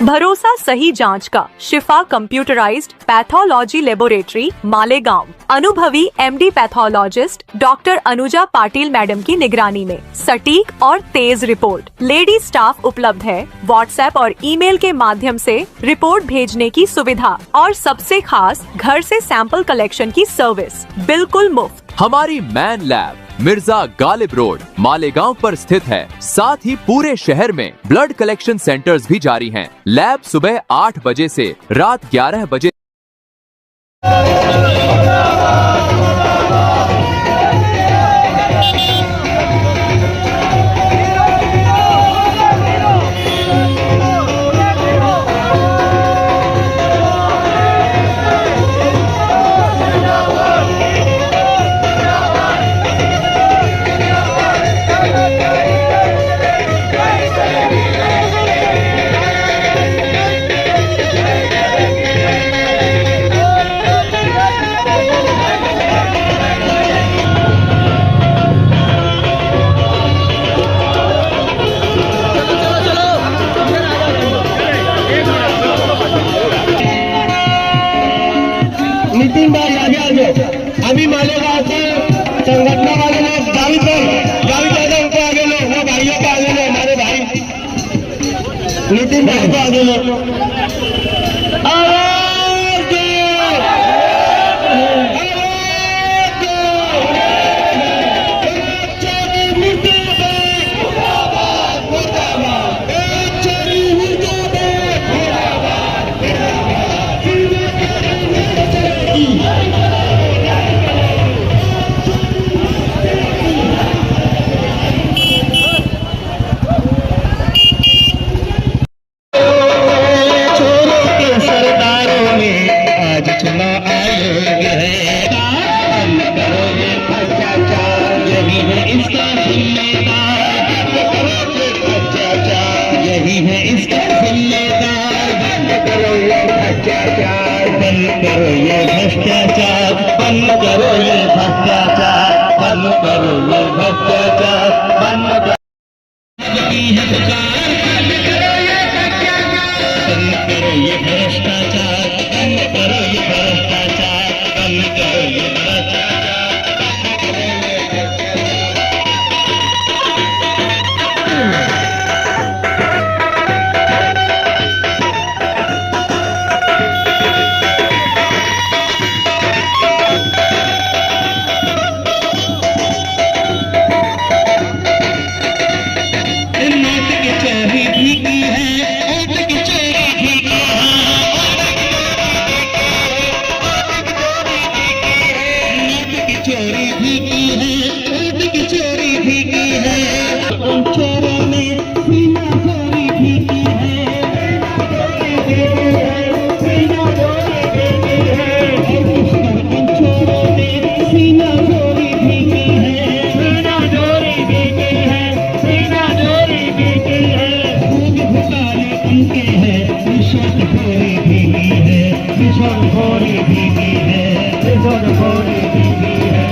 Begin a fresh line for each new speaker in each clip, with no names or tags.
भरोसा सही जांच का शिफा कंप्यूटराइज्ड पैथोलॉजी लेबोरेटरी मालेगांव अनुभवी MD pathologist doctor Anuja Patil madam की निगरानी में सटीक और तेज रिपोर्ट। लेडी स्टाफ उपलब्ध है। व्हाट्सएप और ईमेल के माध्यम से रिपोर्ट भेजने की सुविधा और सबसे खास घर से सैंपल कलेक्शन की सर्विस बिल्कुल मुफ्त।
हमारी man lab Mirza Ghalib road Malegaon पर स्थित है। साथ ही पूरे शहर में ब्लड कलेक्शन सेंटर्स भी जारी हैं। लैब सुबह 8 बजे से रात 11 बजे
नितिन भाई आगे आ जाओ। अभी मालेगांव से संगठन वाले लोग जावेद दादा उनको आगे लो, वो भाइयों को आगे लो, हमारे भाई नितिन भाई को आगे लो। यही है इसका जिम्मेदार। बंद करो ये भ्रष्टाचार, बंद करो ये भ्रष्टाचार, बंद करो ये भ्रष्टाचार, बंद करो ये भ्रष्टाचार, बंद करो ये भ्रष्टाचार, बंद करो ये भ्रष्टाचार, बंद करो ये भ्रष्टाचार, बंद करो ये भ्रष्टाचार, बंद करो ये भ्रष्टाचार। चोरी भी की है, ऊँट की चोरी भी की है, चोरों ने सीना चोरी भी की है, सीना चोरी भी की है, इन चोरों ने सीना चोरी भी की है, सीना चोरी भी की है, सीना चोरी भी की है, खूब घुटाले उनके हैं, रिश्वतखोरी भी की है, रिश्वतखोरी भी की है, रिश्वतखोरी भी की है।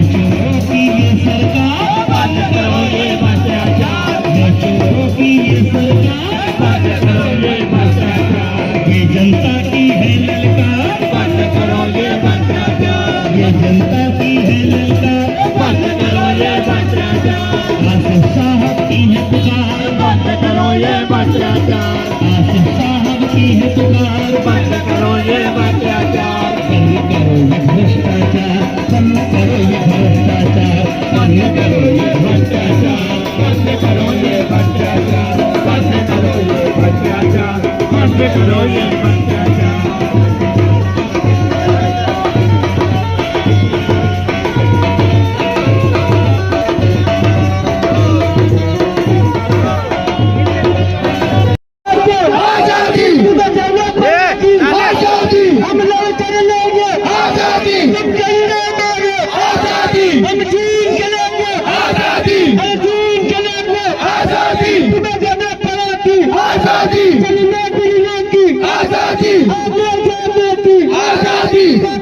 चोरों की ये सरकार, बंद करो ये भ्रष्टाचार, चोरों की ये सरकार, बंद करो ये भ्रष्टाचार, ये जनता की है ललकार, बंद करो ये भ्रष्टाचार, ये जनता की है ललकार, बंद करो ये भ्रष्टाचार, आसिफ साहब की है पुकार, बंद करो ये भ्रष्टाचार, आसिफ साहब की है पुकार, बंद करो ये भ्रष्टाचार, बंद करो ये भ्रष्टाचार, बंद करो ये भ्रष्टाचार, बंद करो ये भ्रष्टाचार, बंद करो ये भ्रष्टाचार, बंद करो ये भ्रष्टाचार, बंद करो ये भ्रष्टाचार।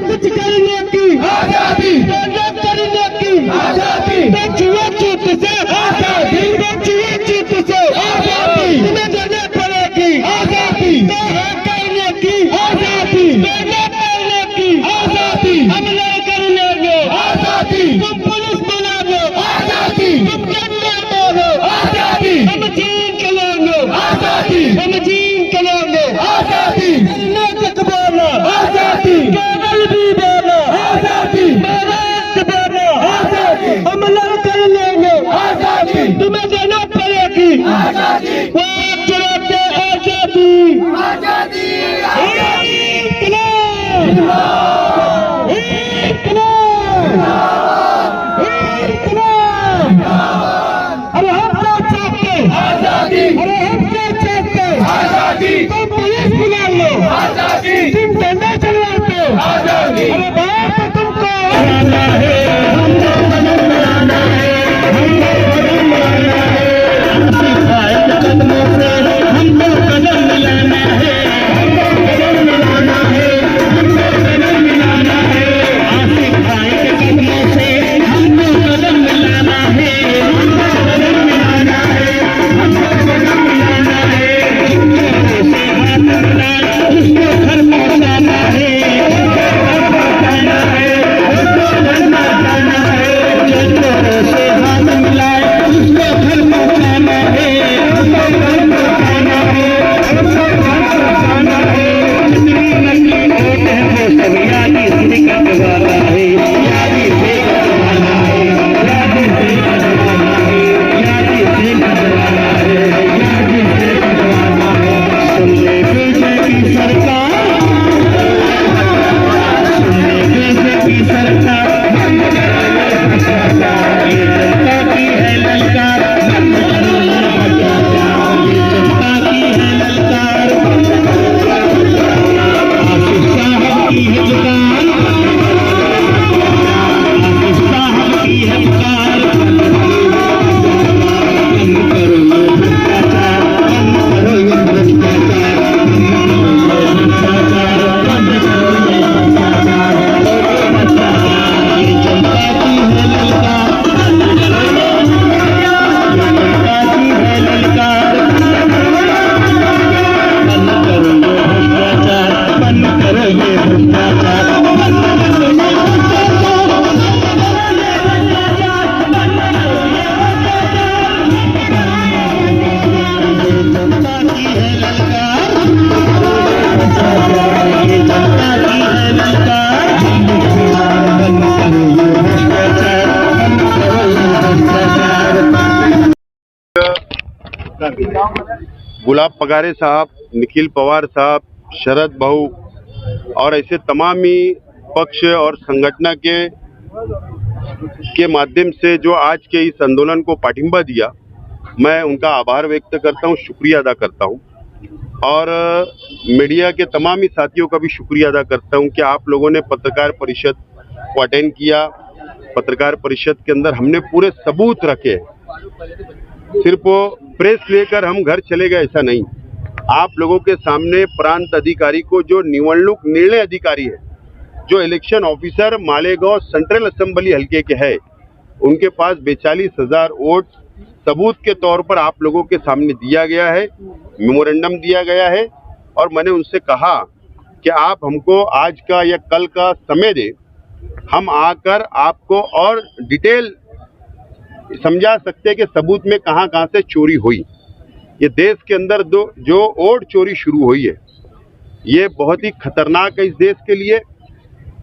कुछ करने की आजादी, करने की आजादी, छुआछूत से आजादी, छुआछूत से आजादी, तुम्हें देने पड़ेगी। आजादी करने की आजादी करने की आजादी हम लेकर लेंगे आजादी तुम पुलिस बना लो आजादी तुम डंडे मारो आजादी हम जीत के लेंगे आजादी हम जीत के लेंगे आजादी नाटक बोलो आजादी केवल भी बोलो आजादी महाराष्ट्र बोलो आजादी हम लड़कर लेंगे आजादी तुम्हें देना पड़ेगी आजादी आजादी आजादी अरे हम क्या चाहते आजादी अरे हम क्या चाहते आजादी तुम पुलिस बुला लो आजादी तुम डंडा चलवाते हो आजादी अरे बाप तुमको आना है हमको कदम मिलाना है हमको कदम मिलाना है सिखाए कदमों से हमको कदम मिलाना है हमको कदम मिलाना है हमको कदम मिलाना है सिखाए कदमों से हमको कदम मिलाना है हमको कदम मिलाना है हमको कदम मिलाना है से हाथ मिला उसको घर पहुंचाना है उसको घर पहुंचाना है उसको घर पहुंचाना है जोरों से हाथ मिलाए उसको घर पहुंचाना है उसको घर पहुंचाना है उसको घर पहुंचाना है जितनी नकली वोट है वो सब यादी से कटवाना है यादी से कटवाना है यादी से कटवाना है यादी से कटवाना है यादी से कटवाना है सुन ले बीजेपी सरकार सुन ले बीजेपी सरकार ये जनता की है ललकार बंद करो ये भ्रष्टाचार ये जनता की है ललकार आसिफ साहब की है दुकान आसिफ साहब की है पुकार बंद करो ये भ्रष्टाचार बंद करो ये भ्रष्टाचार बंद करो ये भ्रष्टाचार ये जनता की है ललकार बंद करो ये जनता की है ललकार बंद करो ये भ्रष्टाचार बंद करो ये भ्रष्टाचार बंद करो ये जनता की है ललकार ये जनता की है ललकार बंद करो ये भ्रष्टाचार बंद करो ये भ्रष्टाचार
गुलाब पगारे साहब, निखिल पवार साहब, शरद भाऊ और ऐसे तमाम ही पक्ष और संगठन के माध्यम से जो आज के इस आंदोलन को पाठिंबा दिया, मैं उनका आभार व्यक्त करता हूं, शुक्रिया अदा करता हूं और मीडिया के तमाम ही साथियों का भी शुक्रिया अदा करता हूं कि आप लोगों ने पत्रकार परिषद को अटेंड किया। पत्रकार परिषद के अंदर हमने पूरे सबूत रखे, सिर्फ वो प्रेस लेकर हम घर चले गए ऐसा नहीं। आप लोगों के सामने प्रांत अधिकारी को, जो निवडणूक निर्णय अधिकारी है, जो election officer Malegaon central assembly हल्के के है, उनके पास 42,000 वोट सबूत के तौर पर आप लोगों के सामने दिया गया है, मेमोरेंडम दिया गया है और मैंने उनसे कहा कि आप हमको आज का या कल का समय दें, हम आकर आपको और डिटेल समझा सकते हैं कि सबूत में कहां कहां से चोरी हुई। ये देश के अंदर जो वोट चोरी शुरू हुई है, ये बहुत ही खतरनाक है इस देश के लिए,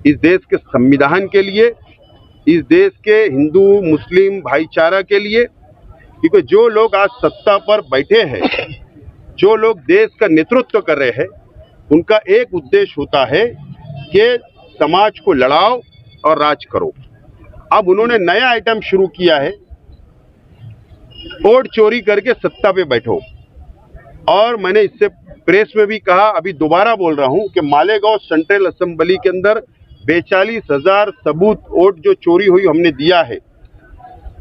इस देश के संविधान के लिए, इस देश के हिंदू मुस्लिम भाईचारा के लिए। क्योंकि जो लोग आज सत्ता पर बैठे हैं, जो लोग देश का नेतृत्व कर रहे हैं, उनका एक उद्देश्य होता है कि समाज को लड़ाओ और राज करो। अब उन्होंने नया आइटम शुरू किया है, वोट चोरी करके सत्ता पे बैठो। और मैंने इससे प्रेस में भी कहा, अभी दोबारा बोल रहा हूं कि मालेगांव सेंट्रल असेंबली के अंदर 42,000 सबूत वोट जो चोरी हुई हमने दिया है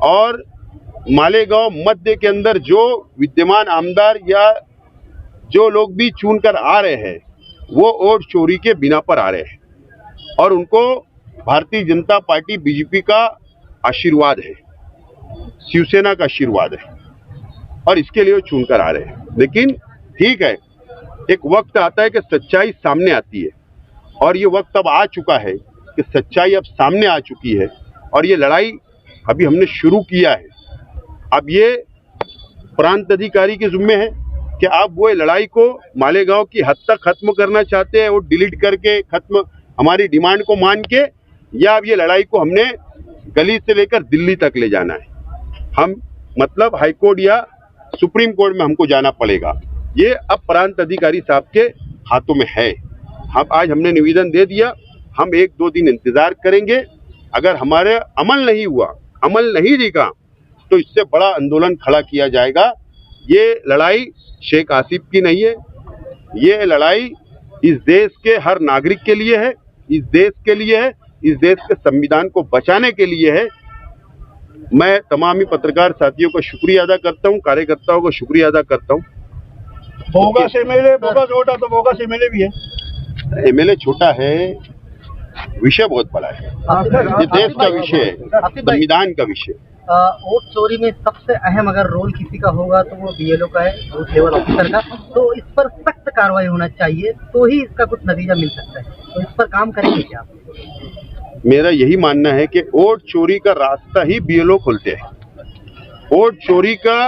और मालेगांव मध्य के अंदर जो विद्यमान आमदार या जो लोग भी चुनकर आ रहे हैं, वो वोट चोरी के बिना पर आ रहे हैं और उनको भारतीय जनता पार्टी बीजेपी का आशीर्वाद है, शिवसेना का आशीर्वाद है और इसके लिए वो चुनकर आ रहे हैं। लेकिन ठीक है, एक वक्त आता है कि सच्चाई सामने आती है, और ये वक्त अब आ चुका है कि सच्चाई अब सामने आ चुकी है, और ये लड़ाई अभी हमने शुरू किया है। अब ये प्रांत अधिकारी के जिम्मे है कि आप वो लड़ाई को मालेगांव की हद तक खत्म करना चाहते हैं, वो डिलीट करके खत्म हमारी डिमांड को मान के, या अब ये लड़ाई को हमने गली से लेकर दिल्ली तक ले जाना है। हम मतलब हाई कोर्ट या सुप्रीम कोर्ट में हमको जाना पड़ेगा। ये अब प्रांत अधिकारी साहब के हाथों में है। हम आज हमने निवेदन दे दिया, हम 1-2 दिन इंतजार करेंगे। अगर हमारे अमल नहीं हुआ, अमल नहीं दिखा, तो इससे बड़ा आंदोलन खड़ा किया जाएगा। ये लड़ाई शेख आसिफ की नहीं है, ये लड़ाई इस देश के हर नागरिक के लिए है, इस देश के लिए है, इस देश के संविधान को बचाने के लिए है। मैं तमाम ही पत्रकार साथियों का शुक्रिया अदा करता हूँ, कार्यकर्ताओं का शुक्रिया अदा करता हूँ।
बोगा से एमएलए, बोगा छोटा तो बोगा से एमएलए भी है।
एमएलए छोटा है, विषय बहुत बड़ा है। ये देश का विषय है, संविधान का विषय।
वोट चोरी में सबसे अहम अगर रोल किसी का होगा तो वो बीएलओ का है, बूथ लेवल ऑफिसर का। तो इस पर सख्त कार्रवाई होना चाहिए, तो ही इसका कुछ नतीजा मिल सकता है। तो इस पर काम करेंगे क्या आप?
मेरा यही मानना है कि वोट चोरी का रास्ता ही बीएलओ खोलते हैं। वोट चोरी का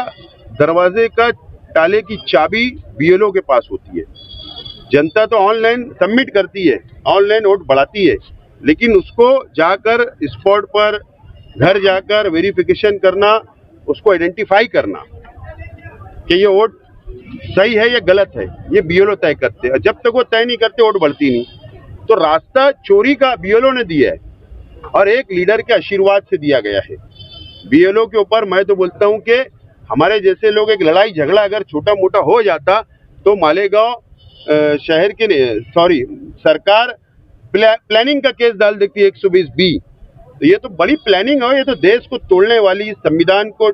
दरवाजे का ताले की चाबी बीएलओ के पास होती है। जनता तो ऑनलाइन सबमिट करती है, ऑनलाइन वोट बढ़ाती है, लेकिन उसको जाकर स्पॉट पर घर जाकर वेरिफिकेशन करना, उसको आइडेंटिफाई करना कि ये वोट सही है या गलत है, ये बीएलओ तय करते हैं। जब तक वो तय नहीं करते, वोट बढ़ती नहीं। तो रास्ता चोरी का बीएलओ ने दिया है, और एक लीडर के आशीर्वाद से दिया गया है। बीएलओ के ऊपर मैं तो बोलता हूं कि हमारे जैसे लोग, एक लड़ाई झगड़ा अगर छोटा मोटा हो जाता तो मालेगांव शहर के सरकार प्लानिंग का केस डाल देती है 120B। तो ये तो बड़ी प्लानिंग है, ये तो देश को तोड़ने वाली, संविधान को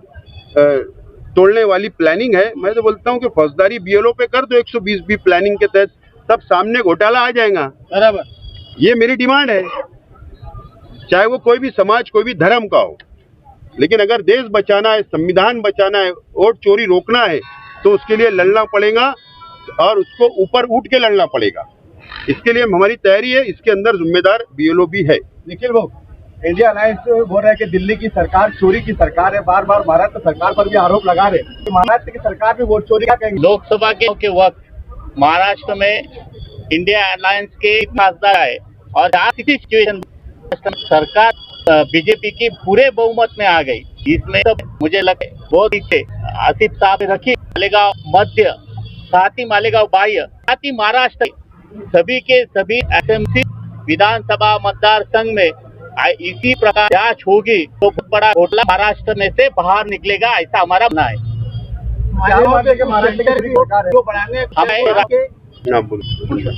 तोड़ने वाली प्लानिंग है। मैं तो बोलता हूँ कि फौजदारी बीएलओ पे कर दो 120B प्लानिंग के तहत, सब सामने घोटाला आ जाएगा।
बराबर,
ये मेरी डिमांड है, चाहे वो कोई भी समाज, कोई भी धर्म का हो। लेकिन अगर देश बचाना है, संविधान बचाना है, वोट चोरी रोकना है, तो उसके लिए लड़ना पड़ेगा, और उसको ऊपर उठ के लड़ना पड़ेगा। इसके लिए हमारी तैयारी है, इसके अंदर जिम्मेदार बीएलओ भी है।
निखिल भाऊ, इंडिया अलायंस बोल रहा है कि दिल्ली की सरकार चोरी की सरकार है, बार बार महाराष्ट्र सरकार पर भी आरोप लगा रहे हैं। तो महाराष्ट्र की सरकार भी वोट चोरी का कहेंगे।
लोकसभा के वक्त महाराष्ट्र में इंडिया अलायंस के खासदार आए, और आज इसी सिचुएशन सरकार बीजेपी की पूरे बहुमत में आ गई। इसमें तो मुझे लगे बहुत पीछे आसिफ साहब ने रखी मालेगांव मध्य, साथ ही मालेगांव बाह्य, साथ ही महाराष्ट्र सभी के सभी एसएमसी विधानसभा मतदार संघ में इसी प्रकार जांच होगी तो बहुत बड़ा घोटाला महाराष्ट्र में से बाहर निकलेगा, ऐसा हमारा मानना है।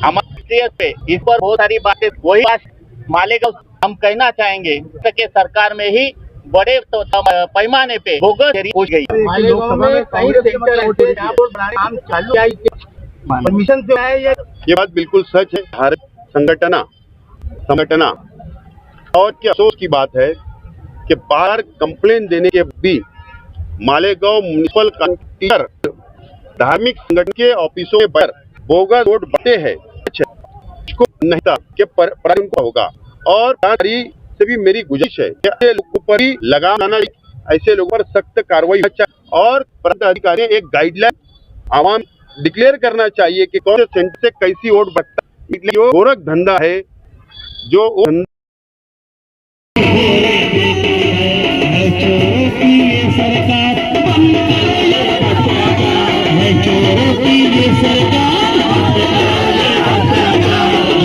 हमारे पे इस पर बहुत सारी बातें, वही मालेगांव हम कहना चाहेंगे कि सरकार में ही बड़े पैमाने पे बोगस हो गई।
परमिशन से है
ये बात बिल्कुल सच है। हर संगठना और क्या अफसोस की बात है कि बार कंप्लेन देने के भी मालेगांव म्युनिसिपल काउंटर धार्मिक संगठन के ऑफिसों में बाहर बोगस वोट बढ़ते हैं। इसको नहीं था कि प्रारूप को होगा, और से भी मेरी गुजारिश है कि ऐसे लोगों पर ही लगाम लगाना, ऐसे लोगों पर सख्त कार्रवाई, और प्रांत अधिकारी एक गाइडलाइन आवाम डिक्लेयर करना चाहिए कि कौन से सेंटर से कैसी वोट बढ़ता है। जो गोरख धंधा है, जो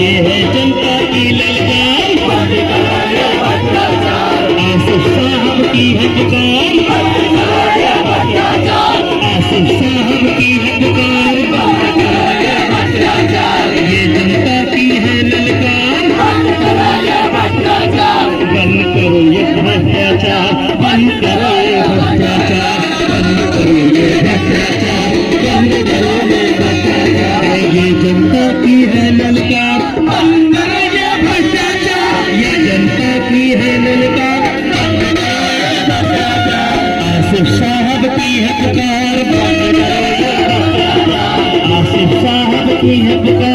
ये जनता की है ललकार। कोई है